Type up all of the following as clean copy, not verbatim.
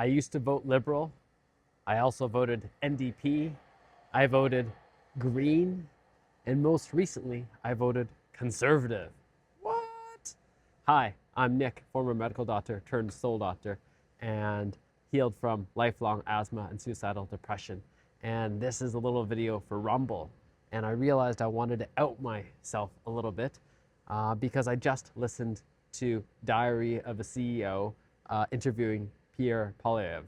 I used to vote Liberal. I also voted NDP. I voted Green. And most recently, I voted Conservative. What? Hi, I'm Nick, former medical doctor turned soul doctor, and healed from lifelong asthma and suicidal depression. And this is a little video for Rumble. And I realized I wanted to out myself a little bit because I just listened to Diary of a CEO interviewing Pierre Polievre.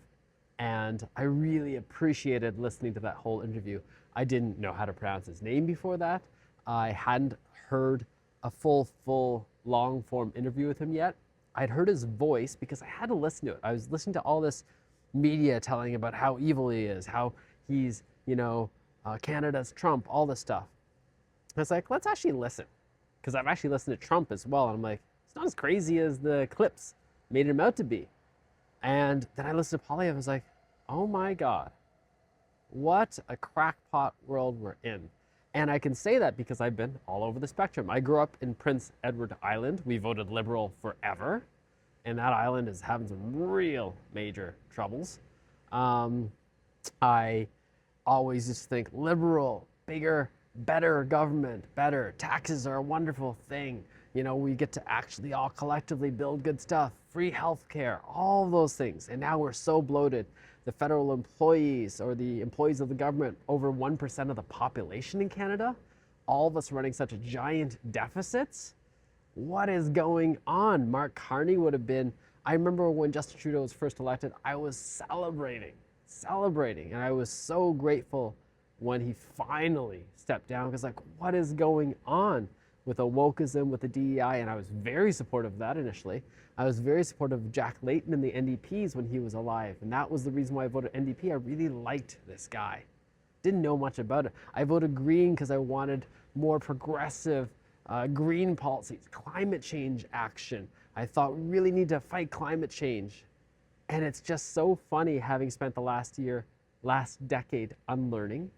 And I really appreciated listening to that whole interview. I didn't know how to pronounce his name before that. I hadn't heard a full long form interview with him yet. I'd heard his voice because I had to listen to it. I was listening to all this media telling about how evil he is, how he's, Canada's Trump, all this stuff. I was like, let's actually listen. Because I've actually listened to Trump as well. And I'm like, it's not as crazy as the clips made him out to be. And then I listened to Polievre and was like, oh my God, what a crackpot world we're in. And I can say that because I've been all over the spectrum. I grew up in Prince Edward Island. We voted Liberal forever. And that island is having some real major troubles. I always just think Liberal, bigger, better government, better. Taxes are a wonderful thing. We get to actually all collectively build good stuff, free healthcare, all those things. And now we're so bloated. The federal employees or the employees of the government, over 1% of the population in Canada, all of us running such giant deficits. What is going on? Mark Carney would have been, I remember when Justin Trudeau was first elected, I was celebrating. And I was so grateful when he finally stepped down because what is going on with the wokeism, with the DEI? And I was very supportive of that initially. I was very supportive of Jack Layton and the NDPs when he was alive. And that was the reason why I voted NDP. I really liked this guy. Didn't know much about it. I voted Green because I wanted more progressive green policies, climate change action. I thought we really need to fight climate change. And it's just so funny having spent the last decade unlearning,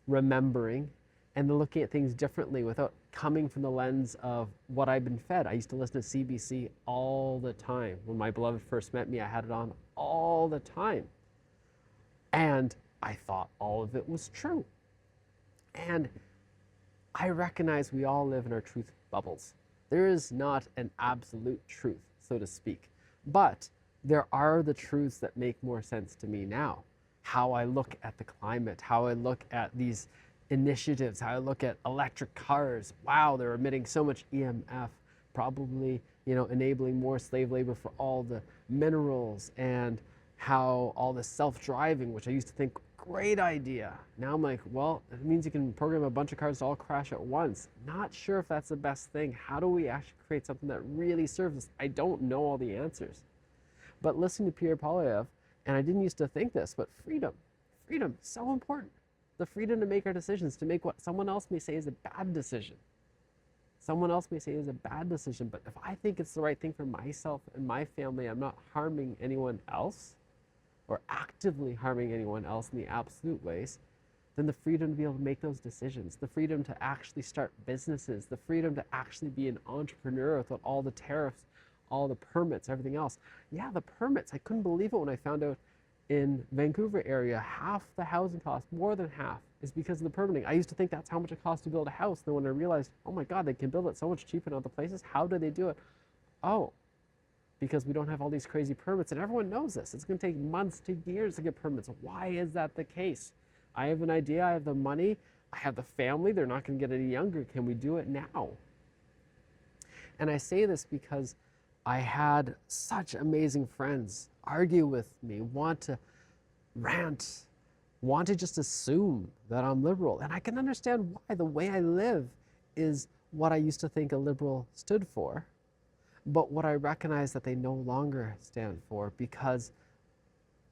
remembering, and looking at things differently without coming from the lens of what I've been fed. I used to listen to CBC all the time. When my beloved first met me, I had it on all the time. And I thought all of it was true. And I recognize we all live in our truth bubbles. There is not an absolute truth, so to speak. But there are the truths that make more sense to me now. How I look at the climate, how I look at these initiatives, how I look at electric cars. Wow, they're emitting so much EMF, probably, enabling more slave labor for all the minerals, and how all the self-driving, which I used to think, great idea. Now I'm like, well, it means you can program a bunch of cars to all crash at once. Not sure if that's the best thing. How do we actually create something that really serves us? I don't know all the answers. But listening to Pierre Polievre, and I didn't used to think this, but freedom, so important. The freedom to make our decisions, to make what someone else may say is a bad decision. Someone else may say is a bad decision, but if I think it's the right thing for myself and my family, I'm not harming anyone else or actively harming anyone else in the absolute ways, then the freedom to be able to make those decisions, the freedom to actually start businesses, the freedom to actually be an entrepreneur without all the tariffs, all the permits, everything else. Yeah, the permits, I couldn't believe it when I found out in Vancouver area, half the housing cost, more than half, is because of the permitting. I used to think that's how much it costs to build a house. Then when I realized, oh my God, they can build it so much cheaper in other places. How do they do it? Oh, because we don't have all these crazy permits, and everyone knows this. It's going to take months to years to get permits. Why is that the case? I have an idea. I have the money. I have the family. They're not going to get any younger. Can we do it now? And I say this because I had such amazing friends argue with me, want to rant, want to just assume that I'm liberal. And I can understand why. The way I live is what I used to think a liberal stood for, but what I recognize that they no longer stand for, because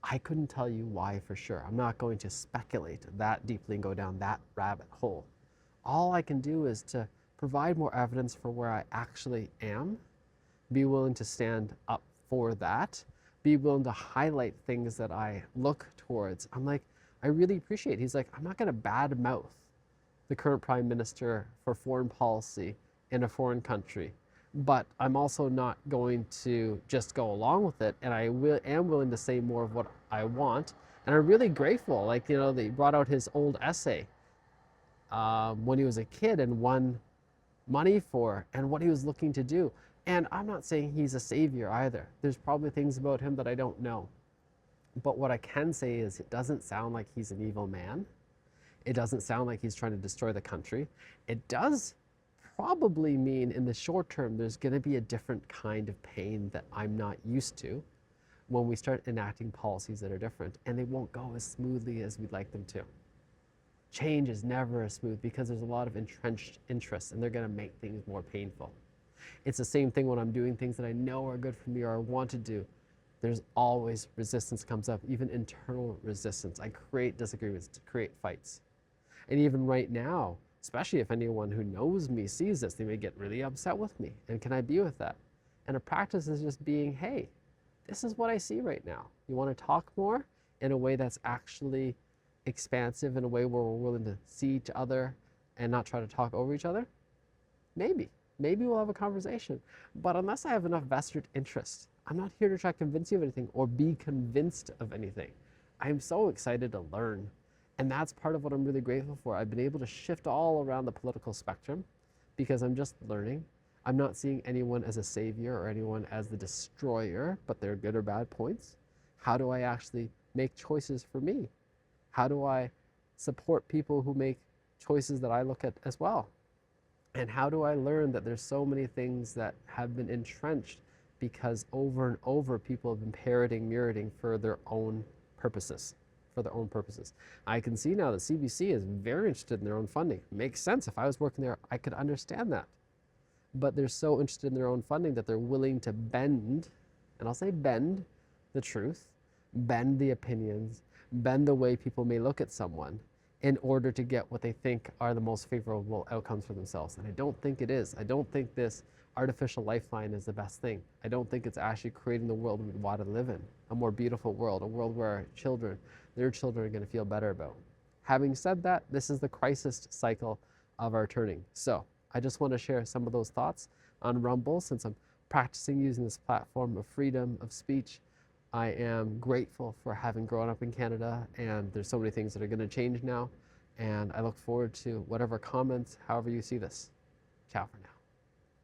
I couldn't tell you why for sure. I'm not going to speculate that deeply and go down that rabbit hole. All I can do is to provide more evidence for where I actually am, be willing to stand up for that, be willing to highlight things that I look towards. I'm like, I really appreciate. He's like, I'm not going to badmouth the current prime minister for foreign policy in a foreign country. but I'm also not going to just go along with it. And am willing to say more of what I want. And I'm really grateful. Like, they brought out his old essay when he was a kid and won money for and what he was looking to do. And I'm not saying he's a savior either. There's probably things about him that I don't know. But what I can say is it doesn't sound like he's an evil man. It doesn't sound like he's trying to destroy the country. It does probably mean in the short term there's going to be a different kind of pain that I'm not used to when we start enacting policies that are different, and they won't go as smoothly as we'd like them to. Change is never as smooth because there's a lot of entrenched interests, and they're going to make things more painful. It's the same thing when I'm doing things that I know are good for me or I want to do. There's always resistance comes up, even internal resistance. I create disagreements to create fights. And even right now, especially if anyone who knows me sees this, they may get really upset with me. And can I be with that? And a practice is just being, hey, this is what I see right now. You want to talk more in a way that's actually expansive, in a way where we're willing to see each other and not try to talk over each other? Maybe we'll have a conversation. But unless I have enough vested interest, I'm not here to try to convince you of anything or be convinced of anything. I'm so excited to learn. And that's part of what I'm really grateful for. I've been able to shift all around the political spectrum because I'm just learning. I'm not seeing anyone as a savior or anyone as the destroyer, but they're good or bad points. How do I actually make choices for me? How do I support people who make choices that I look at as well? And how do I learn that there's so many things that have been entrenched because over and over people have been parroting, mirroring for their own purposes. I can see now that CBC is very interested in their own funding. Makes sense. If I was working there, I could understand that. But they're so interested in their own funding that they're willing to bend, and I'll say bend, the truth, bend the opinions, bend the way people may look at someone in order to get what they think are the most favorable outcomes for themselves. And I don't think it is. I don't think this artificial lifeline is the best thing. I don't think it's actually creating the world we want to live in, a more beautiful world, a world where our children, their children are going to feel better about. Having said that, this is the crisis cycle of our turning. So I just want to share some of those thoughts on Rumble since I'm practicing using this platform of freedom of speech. I am grateful for having grown up in Canada, and there's so many things that are going to change now. And I look forward to whatever comments, however you see this. Ciao for now.